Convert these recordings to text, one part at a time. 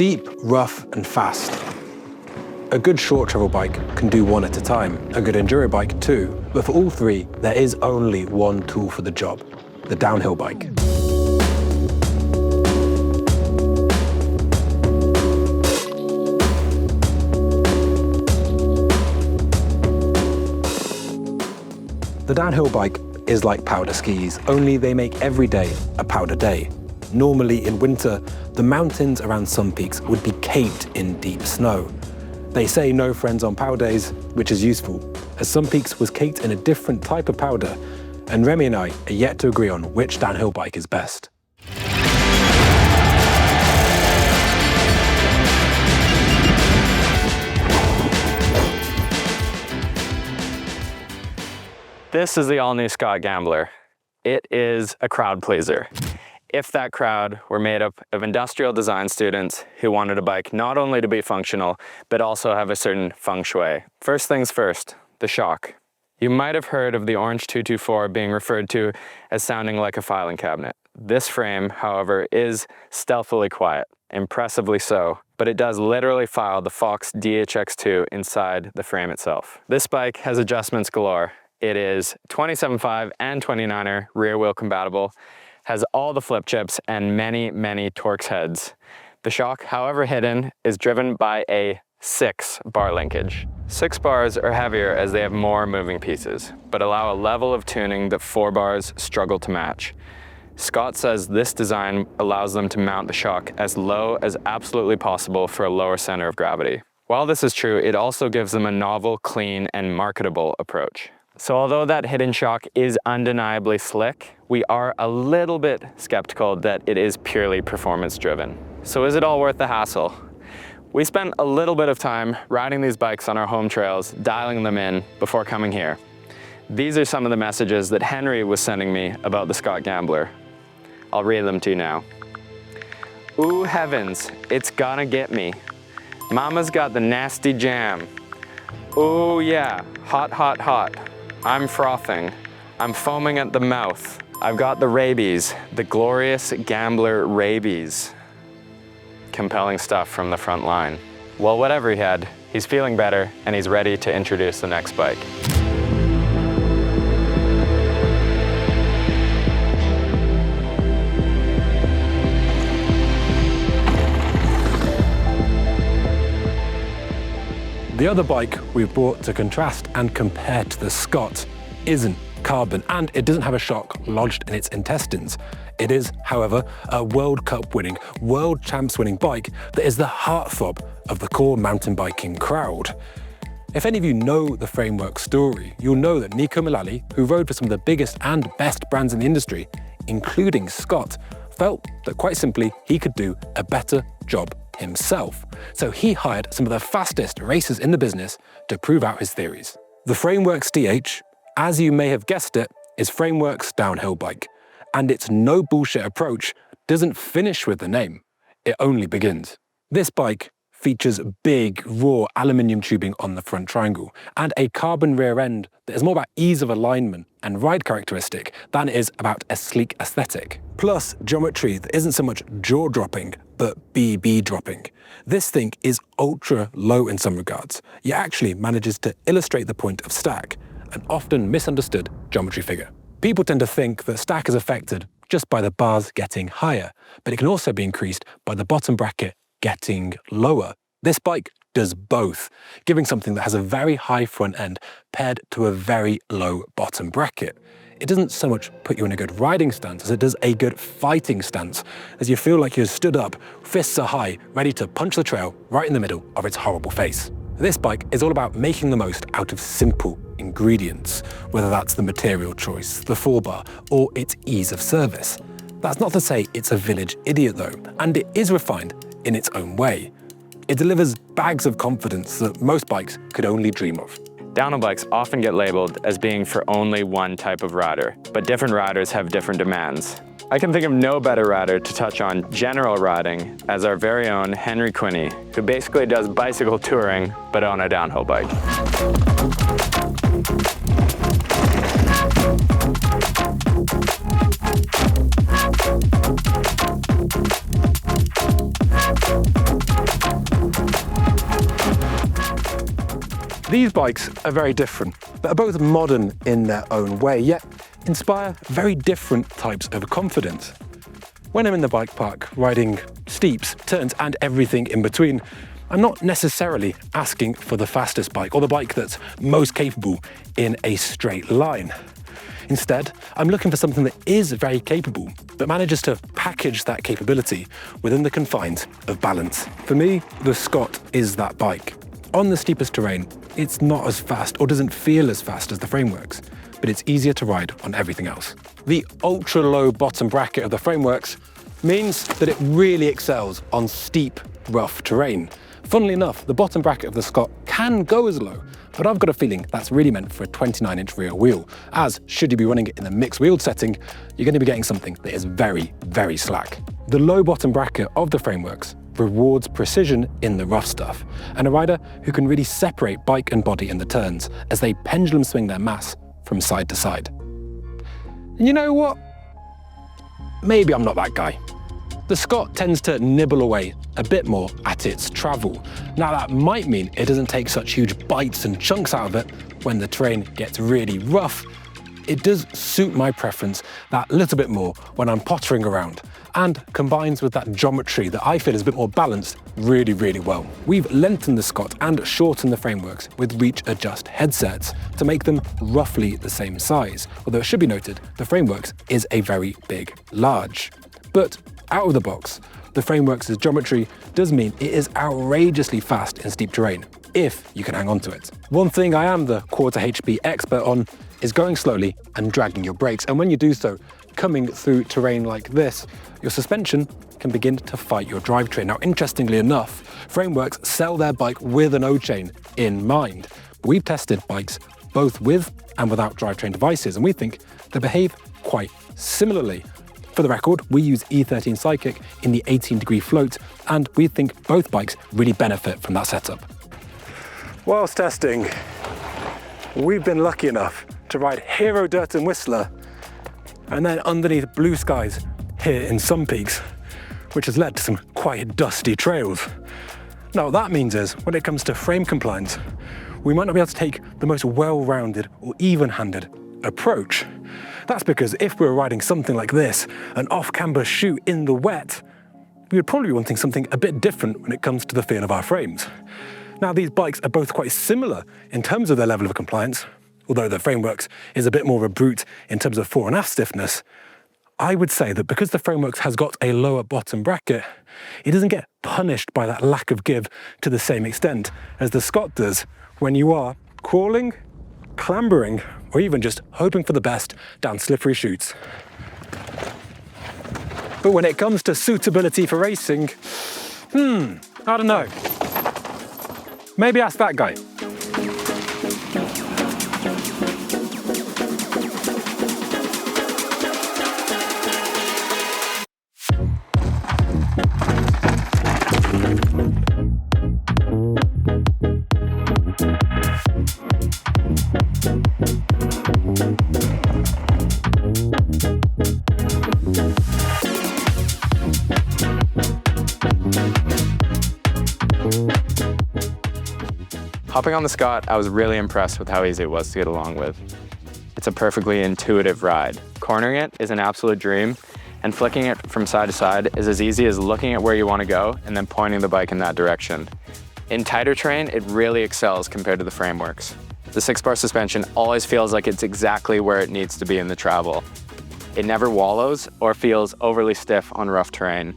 Steep, rough, and fast. A good short travel bike can do one at a time, a good enduro bike too, but for all three, there is only one tool for the job, the downhill bike. The downhill bike is like powder skis, only they make every day a powder day. Normally in winter, the mountains around some peaks would be caked in deep snow. They say no friends on powder days, which is useful, as some peaks was caked in a different type of powder, and Remy and I are yet to agree on which downhill bike is best. This is the all-new Scott Gambler. It is a crowd pleaser. If that crowd were made up of industrial design students who wanted a bike not only to be functional, but also have a certain feng shui. First things first, the shock. You might have heard of the Orange 224 being referred to as sounding like a filing cabinet. This frame, however, is stealthily quiet, impressively so, but it does literally file the Fox DHX2 inside the frame itself. This bike has adjustments galore. It is 27.5 and 29er rear wheel compatible, has all the flip chips and many, many Torx heads. The shock, however hidden, is driven by a 6-bar linkage. 6 bars are heavier as they have more moving pieces, but allow a level of tuning that 4 bars struggle to match. Scott says this design allows them to mount the shock as low as absolutely possible for a lower center of gravity. While this is true, it also gives them a novel, clean, and marketable approach. So although that hidden shock is undeniably slick, we are a little bit skeptical that it is purely performance driven. So is it all worth the hassle? We spent a little bit of time riding these bikes on our home trails, dialing them in before coming here. These are some of the messages that Henry was sending me about the Scott Gambler. I'll read them to you now. Ooh heavens, it's gonna get me. Mama's got the nasty jam. Ooh yeah, hot, hot, hot. I'm frothing. I'm foaming at the mouth. I've got the rabies, the glorious Gambler rabies. Compelling stuff from the front line. Well, whatever he had, he's feeling better and he's ready to introduce the next bike. The other bike we've brought to contrast and compare to the Scott isn't carbon, and it doesn't have a shock lodged in its intestines. It is, however, a World Cup winning, World Champs winning bike that is the heartthrob of the core mountain biking crowd. If any of you know the Framework story, you'll know that Nico Mullally, who rode for some of the biggest and best brands in the industry, including Scott, felt that quite simply he could do a better job himself. So he hired some of the fastest racers in the business to prove out his theories. The Frameworks DH, as you may have guessed it, is Frameworks' downhill bike. And its no bullshit approach doesn't finish with the name, it only begins. This bike features big, raw aluminium tubing on the front triangle and a carbon rear end that is more about ease of alignment and ride characteristic than it is about a sleek aesthetic. Plus, geometry that isn't so much jaw-dropping, but BB dropping. This thing is ultra low in some regards, yet actually manages to illustrate the point of stack, an often misunderstood geometry figure. People tend to think that stack is affected just by the bars getting higher, but it can also be increased by the bottom bracket getting lower. This bike does both, giving something that has a very high front end paired to a very low bottom bracket. It doesn't so much put you in a good riding stance as it does a good fighting stance, as you feel like you're stood up, fists are high, ready to punch the trail right in the middle of its horrible face. This bike is all about making the most out of simple ingredients, whether that's the material choice, the forebar, or its ease of service. That's not to say it's a village idiot though, and it is refined in its own way. It delivers bags of confidence that most bikes could only dream of. Downhill bikes often get labeled as being for only one type of rider, but different riders have different demands. I can think of no better rider to touch on general riding as our very own Henry Quinney, who basically does bicycle touring, but on a downhill bike. These bikes are very different, but are both modern in their own way, yet inspire very different types of confidence. When I'm in the bike park riding steeps, turns and everything in between, I'm not necessarily asking for the fastest bike or the bike that's most capable in a straight line. Instead, I'm looking for something that is very capable, but manages to package that capability within the confines of balance. For me, the Scott is that bike. On the steepest terrain, it's not as fast or doesn't feel as fast as the Frameworks, but it's easier to ride on everything else. The ultra-low bottom bracket of the Frameworks means that it really excels on steep, rough terrain. Funnily enough, the bottom bracket of the Scott can go as low, but I've got a feeling that's really meant for a 29-inch rear wheel, as should you be running it in a mixed wheeled setting, you're going to be getting something that is very, very slack. The low bottom bracket of the Frameworks rewards precision in the rough stuff, and a rider who can really separate bike and body in the turns as they pendulum swing their mass from side to side. And you know what? Maybe I'm not that guy. The Scott tends to nibble away a bit more at its travel. Now that might mean it doesn't take such huge bites and chunks out of it when the terrain gets really rough. It does suit my preference that little bit more when I'm pottering around, and combines with that geometry that I feel is a bit more balanced really, really well. We've lengthened the Scott and shortened the Frameworks with reach adjust headsets to make them roughly the same size, although it should be noted the Frameworks is a very big large. But out of the box, the Frameworks' geometry does mean it is outrageously fast in steep terrain, if you can hang on to it. One thing I am the QuarterHP expert on is going slowly and dragging your brakes, and when you do so, coming through terrain like this, your suspension can begin to fight your drivetrain. Now, interestingly enough, Frameworks sell their bike with an O-chain in mind. We've tested bikes both with and without drivetrain devices, and we think they behave quite similarly. For the record, we use E13 Psychic in the 18-degree float, and we think both bikes really benefit from that setup. Whilst testing, we've been lucky enough to ride Hero Dirt and Whistler, and then underneath blue skies here in Sun Peaks, which has led to some quite dusty trails. Now what that means is, when it comes to frame compliance, we might not be able to take the most well-rounded or even-handed approach. That's because if we were riding something like this, an off-camber shoot in the wet, we would probably be wanting something a bit different when it comes to the feel of our frames. Now, these bikes are both quite similar in terms of their level of compliance, although the Frameworks is a bit more of a brute in terms of fore and aft stiffness. I would say that because the Frameworks has got a lower bottom bracket, it doesn't get punished by that lack of give to the same extent as the Scott does when you are crawling, clambering, or even just hoping for the best down slippery chutes. But when it comes to suitability for racing, I don't know. Maybe ask that guy. Hopping on the Scott, I was really impressed with how easy it was to get along with. It's a perfectly intuitive ride. Cornering it is an absolute dream, and flicking it from side to side is as easy as looking at where you want to go and then pointing the bike in that direction. In tighter terrain, it really excels compared to the Frameworks. The 6-bar suspension always feels like it's exactly where it needs to be in the travel. It never wallows or feels overly stiff on rough terrain.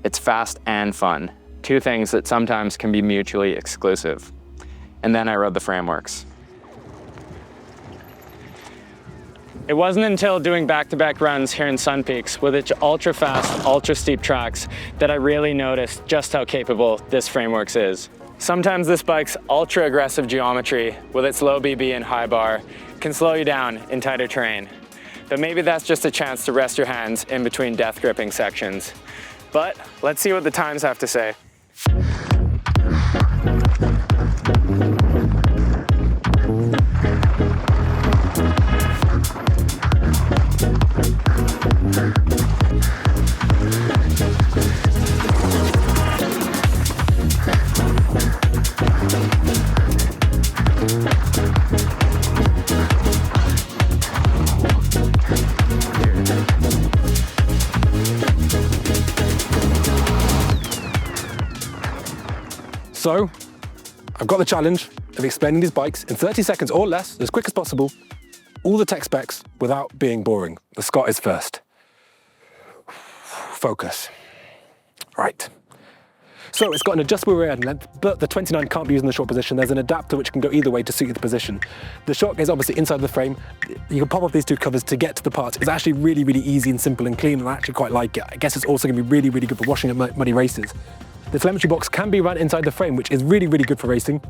It's fast and fun, two things that sometimes can be mutually exclusive. And then I rode the Frameworks. It wasn't until doing back-to-back runs here in Sun Peaks with its ultra-fast, ultra-steep tracks that I really noticed just how capable this Frameworks is. Sometimes this bike's ultra-aggressive geometry with its low BB and high bar can slow you down in tighter terrain. But maybe that's just a chance to rest your hands in between death gripping sections. But let's see what the times have to say. So I've got the challenge of explaining these bikes in 30 seconds or less, as quick as possible, all the tech specs without being boring. The Scott is first. Focus. Right. So it's got an adjustable rear end length, but the 29 can't be used in the short position. There's an adapter which can go either way to suit the position. The shock is obviously inside the frame. You can pop off these two covers to get to the parts. It's actually really, really easy and simple and clean, and I actually quite like it. I guess it's also gonna be really, really good for washing at muddy races. The telemetry box can be run inside the frame, which is really, really good for racing.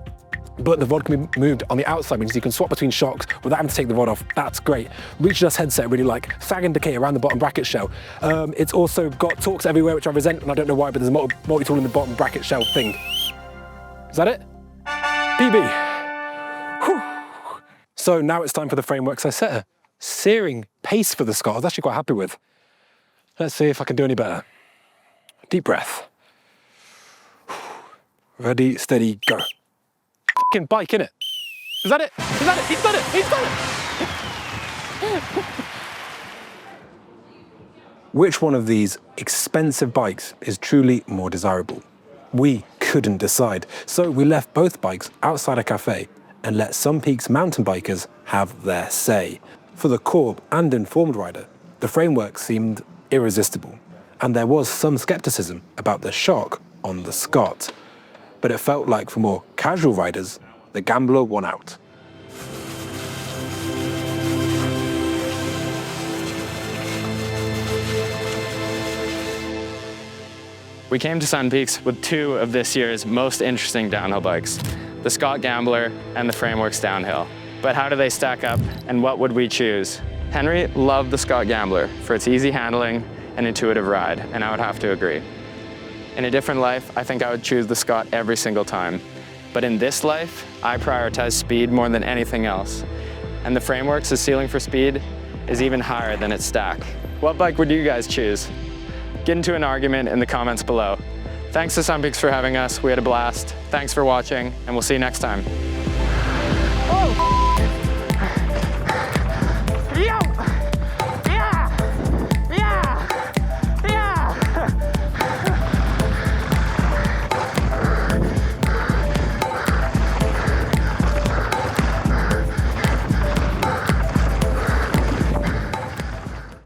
But the rod can be moved on the outside, means you can swap between shocks without having to take the rod off. That's great. Reach Adjust headset, I really like. Sag indicator around the bottom bracket shell. It's also got Torx everywhere, which I resent, and I don't know why, but there's a multi-tool in the bottom bracket shell thing. Is that it? PB. Whew. So now it's time for the frameworks. I set a searing pace for the Scott. I was actually quite happy with. Let's see if I can do any better. Deep breath. Ready, steady, go. Fucking bike, innit? Is that it? Is that it? He's done it! He's done it! Which one of these expensive bikes is truly more desirable? We couldn't decide, so we left both bikes outside a cafe and let Sun Peaks mountain bikers have their say. For the Corb and informed rider, the framework seemed irresistible, and there was some skepticism about the shock on the Scott. But it felt like for more casual riders, the Gambler won out. We came to Sun Peaks with two of this year's most interesting downhill bikes, the Scott Gambler and the Frameworks Downhill. But how do they stack up, and what would we choose? Henry loved the Scott Gambler for its easy handling and intuitive ride, and I would have to agree. In a different life, I think I would choose the Scott every single time. But in this life, I prioritize speed more than anything else. And the Frameworks' ceiling for speed is even higher than its stack. What bike would you guys choose? Get into an argument in the comments below. Thanks to Sun Peaks for having us. We had a blast. Thanks for watching, and we'll see you next time.